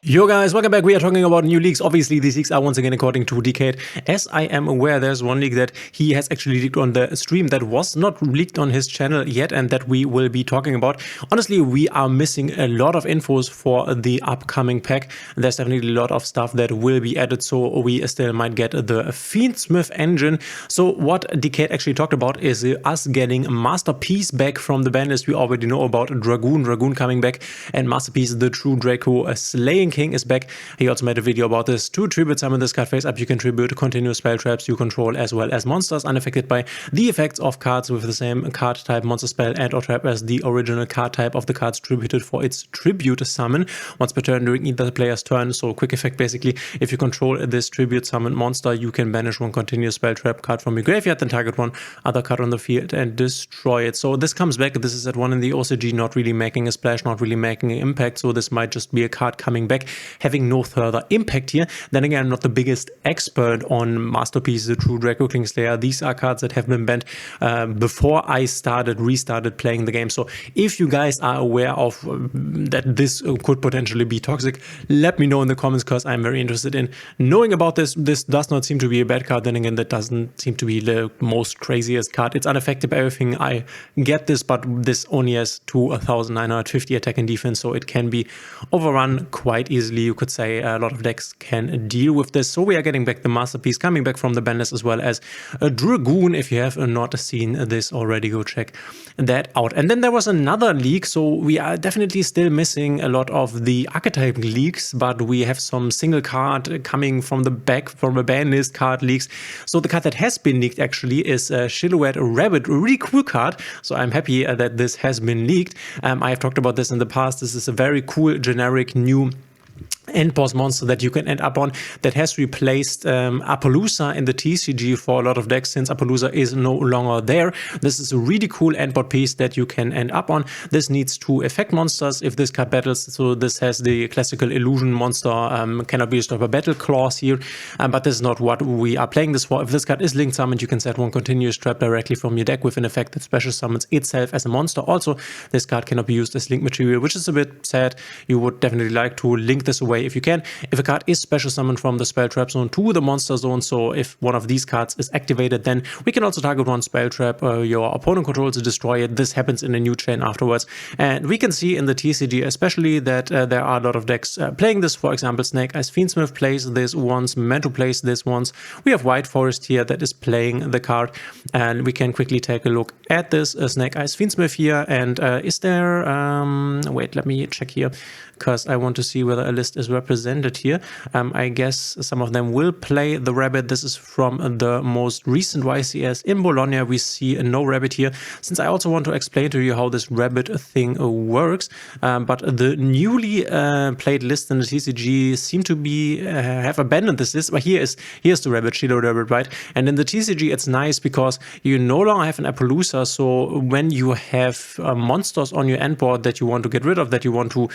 Yo guys, welcome back. We are talking about new leaks. Obviously, these leaks are once again according to Dkayed. As I am aware, there's one leak that he has actually leaked on the stream that was not leaked on his channel yet and that we will be talking about. Honestly, we are missing a lot of infos for the upcoming pack. There's definitely a lot of stuff that will be added, so we still might get the Fiendsmith engine. So what Dkayed actually talked about is us getting Masterpiece back from the ban list. We already know about Dragoon coming back, and Masterpiece, the true Draco slaying King, is back. He also made a video about this. To tribute summon this card face up, you can tribute continuous spell traps you control as well as monsters unaffected by the effects of cards with the same card type, monster spell, and or trap as the original card type of the cards tributed for its tribute summon once per turn during either player's turn. So quick effect basically, if you control this tribute summon monster, you can banish one continuous spell trap card from your graveyard, then target one other card on the field and destroy it. So this comes back. This is at 1 in the OCG, not really making a splash, not really making an impact. So this might just be a card coming back, having no further impact here. Then again, I'm not the biggest expert on Masterpiece, the true Draco Kingslayer. These are cards that have been banned before I restarted playing the game. So if you guys are aware of that this could potentially be toxic, let me know in the comments, because I'm very interested in knowing about this. This does not seem to be a bad card. Then again, that doesn't seem to be the most craziest card. It's unaffected by everything. I get this, but this only has 2,950 attack and defense, so it can be overrun quite easily. You could say a lot of decks can deal with this. So we are getting back the Masterpiece, coming back from the ban list, as well as a Dragoon. If you have not seen this already, go check that out. And then there was another leak. So we are definitely still missing a lot of the archetype leaks, but we have some single card coming from the back from a ban list card leaks. So the card that has been leaked actually is Silhouette Rabbit, a really cool card. So I'm happy that this has been leaked. I have talked about this in the past. This is a very cool generic new end boss monster that you can end up on, that has replaced Appaloosa in the TCG for a lot of decks, since Appaloosa is no longer there. This is a really cool end board piece that you can end up on. This needs 2 effect monsters if this card battles. So this has the classical illusion monster, cannot be destroyed by battle clause here, but this is not what we are playing this for. If this card is link summoned, you can set one continuous trap directly from your deck with an effect that special summons itself as a monster. Also, this card cannot be used as link material, which is a bit sad. You would definitely like to link this away if you can. If a card is special summoned from the spell trap zone to the monster zone, so if one of these cards is activated, then we can also target one spell trap your opponent controls to destroy it. This happens in a new chain afterwards, and we can see in the TCG especially that there are a lot of decks playing this. For example, Snake Eyes Fiendsmith plays this once, Memento plays this once. We have White Forest here that is playing the card, and we can quickly take a look at this Snake Eyes Fiendsmith here. And is there wait, let me check here, because I want to see whether a list is represented here. I guess some of them will play the rabbit. This is from the most recent YCS in Bologna. We see no rabbit here, since I also want to explain to you how this rabbit thing works. But the newly played list in the TCG seem to be have abandoned this list. But here's the rabbit, Shiloh Rabbit, right? And in the TCG, it's nice because you no longer have an Appaloosa. So when you have monsters on your end board that you want to get rid of, that you want to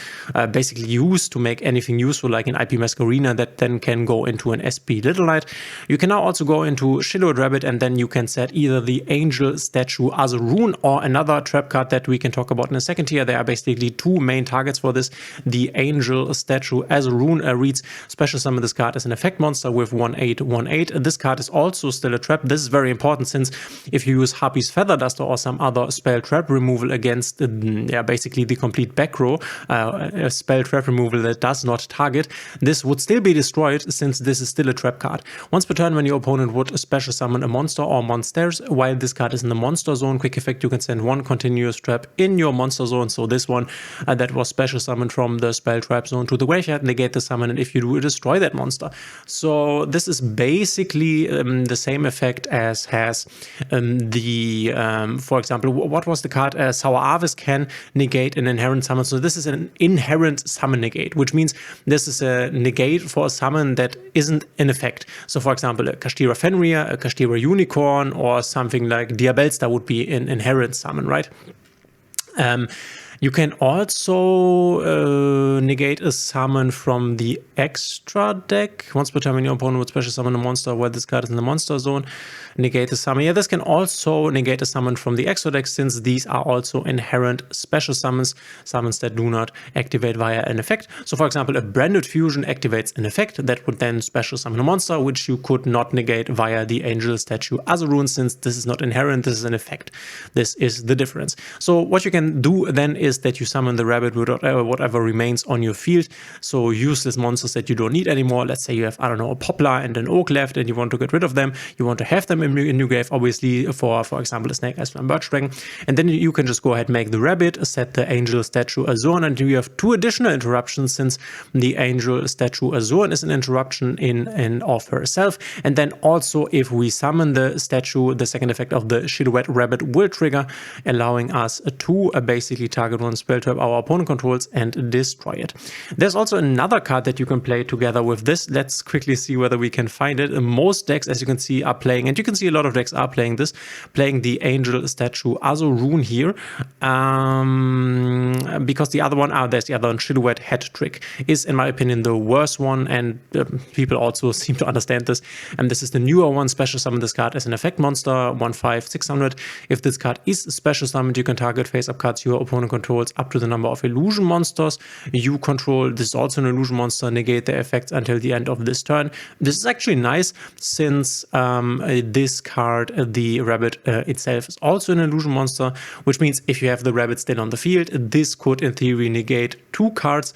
basically use to make anything useful, like an IP Masquerina that then can go into an SP Little Knight, you can now also go into Silhouette Rabbit, and then you can set either the Angel statue as a rune or another trap card that we can talk about in a second here. There are basically 2 main targets for this. The Angel statue as a rune reads special summon this card as an effect monster with 1/8/1/8. This card is also still a trap. This is very important, since if you use Harpy's Feather Duster or some other spell trap removal against basically the complete back row, a spell trap removal that does not target, this would still be destroyed, since this is still a trap card. Once per turn, when your opponent would special summon a monster or monsters while this card is in the monster zone, quick effect, you can send one continuous trap in your monster zone. So this one that was special summoned from the spell trap zone to the graveyard, negate the summon, and if you do, destroy that monster. So this is basically the same effect as has for example, what was the card? Sour Harvest can negate an inherent summon. So this is an inherent summon negate, which means this is a negate for a summon that isn't in effect. So for example, a Kashtira Fenrir, a Kashtira Unicorn, or something like Diabellstar would be an inherent summon, right? You can also negate a summon from the extra deck. Once per turn, when your opponent would special summon a monster while this card is in the monster zone, negate a summon. Yeah, this can also negate a summon from the extra deck, since these are also inherent special summons that do not activate via an effect. So for example, a Branded Fusion activates an effect that would then special summon a monster, which you could not negate via the Angel Statue Azurune, since this is not inherent, this is an effect. This is the difference. So what you can do then is that you summon the rabbit with whatever remains on your field. So useless monsters that you don't need anymore. Let's say you have, I don't know, a Poplar and an Oak left and you want to get rid of them. You want to have them in your grave, obviously, for example, a Snake Eyes Flying Birch Dragon. And then you can just go ahead, make the rabbit, set the Angel Statue Azurine, and you have 2 additional interruptions, since the Angel Statue Azurine is an interruption in and of herself. And then also, if we summon the statue, the second effect of the Silhouette Rabbit will trigger, allowing us to basically target one spell trap our opponent controls and destroy it. There's also another card that you can play together with this. Let's quickly see whether we can find it. Most decks, as you can see, are playing, and you can see a lot of decks are playing this, playing the Angel Statue Azurine here, because the other one, there's the other one, Silhouette Hat Trick, is in my opinion the worst one, and people also seem to understand this. And this is the newer one. Special summon this card as an effect monster, 1/5/600. If this card is special summoned, you can target face-up cards your opponent controls up to the number of illusion monsters you control. This is also an illusion monster, negate their effects until the end of this turn. This is actually nice, since this card, the rabbit itself, is also an illusion monster, which means if you have the rabbit still on the field, this could in theory negate 2 cards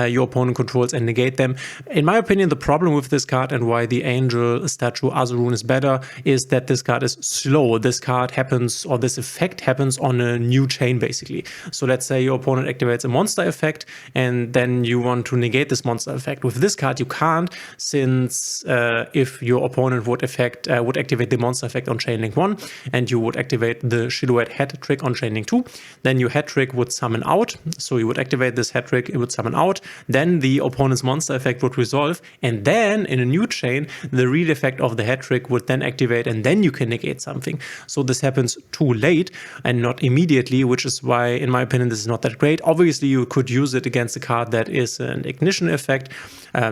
your opponent controls and negate them. In my opinion, the problem with this card and why the Angel Statue Azurine is better is that this card is slow. This card happens, or this effect happens on a new chain basically. So let's say your opponent activates a monster effect and then you want to negate this monster effect. With this card you can't, since if your opponent would activate the monster effect on chain link 1 and you would activate the Silhouette Hat Trick on chain link 2, then your hat trick would summon out. So you would activate this hat trick, it would summon out, then the opponent's monster effect would resolve, and then in a new chain the real effect of the hat trick would then activate, and then you can negate something. So this happens too late and not immediately, which is why in my opinion this is not that great. Obviously you could use it against a card that is an ignition effect,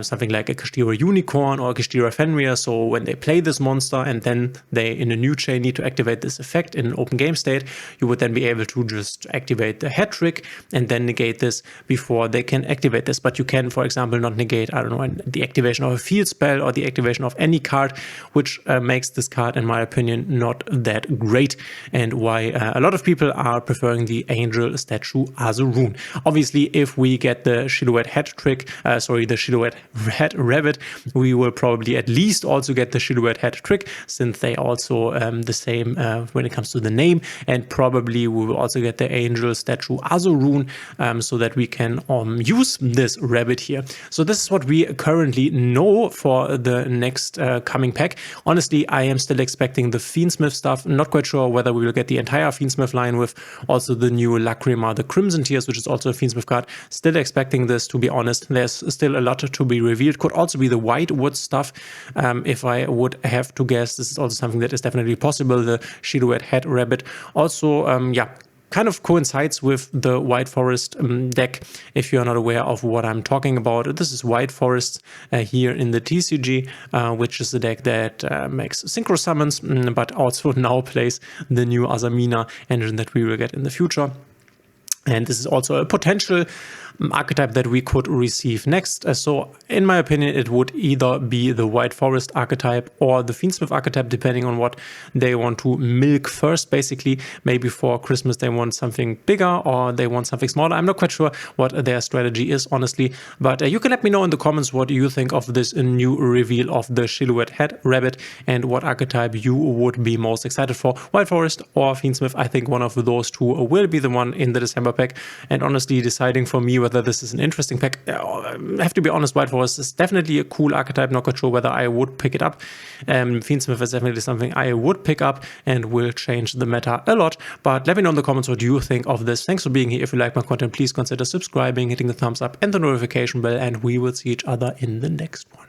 something like a Kashtira Unicorn or a Kashtira Fenrir. So when they play this monster and then they in a new chain need to activate this effect in an open game state, you would then be able to just activate the hat trick and then negate this before they can activate this. But you can, for example, not negate, I don't know, the activation of a field spell or the activation of any card, which makes this card, in my opinion, not that great, and why a lot of people are preferring the Angel Statue Azurine. Obviously, if we get the Silhouette Hat Trick, the Silhouette Hat Rabbit, we will probably at least also get the Silhouette Hat Trick, since they also the same when it comes to the name, and probably we will also get the Angel Statue Azurine, so that we can use this rabbit here. So this is what we currently know for the next coming pack. Honestly, I am still expecting the Fiendsmith stuff. I'm not quite sure whether we will get the entire Fiendsmith line with also the new Lacrima, the Crimson Tears, which is also a Fiendsmith card. Still expecting this, to be honest. There's still a lot to be revealed. Could also be the Whitewood stuff. If I would have to guess, this is also something that is definitely possible. The Silhouette Hat Rabbit. Also, yeah, kind of coincides with the White Forest deck. If you're not aware of what I'm talking about, this is White Forest here in the TCG, which is the deck that makes synchro summons, but also now plays the new Azamina engine that we will get in the future. And this is also a potential archetype that we could receive next. So in my opinion, it would either be the White Forest archetype or the Fiendsmith archetype, depending on what they want to milk first. Basically, maybe for Christmas they want something bigger or they want something smaller. I'm not quite sure what their strategy is, honestly. But you can let me know in the comments what you think of this new reveal of the Silhouette Hat Rabbit and what archetype you would be most excited for, White Forest or Fiendsmith. I think one of those two will be the one in the December pack. And honestly, deciding for me whether this is an interesting pack, I have to be honest, White Forest is definitely a cool archetype. Not quite sure whether I would pick it up. Fiendsmith is definitely something I would pick up and will change the meta a lot. But let me know in the comments what you think of this. Thanks for being here. If you like my content, please consider subscribing, hitting the thumbs up and the notification bell, and we will see each other in the next one.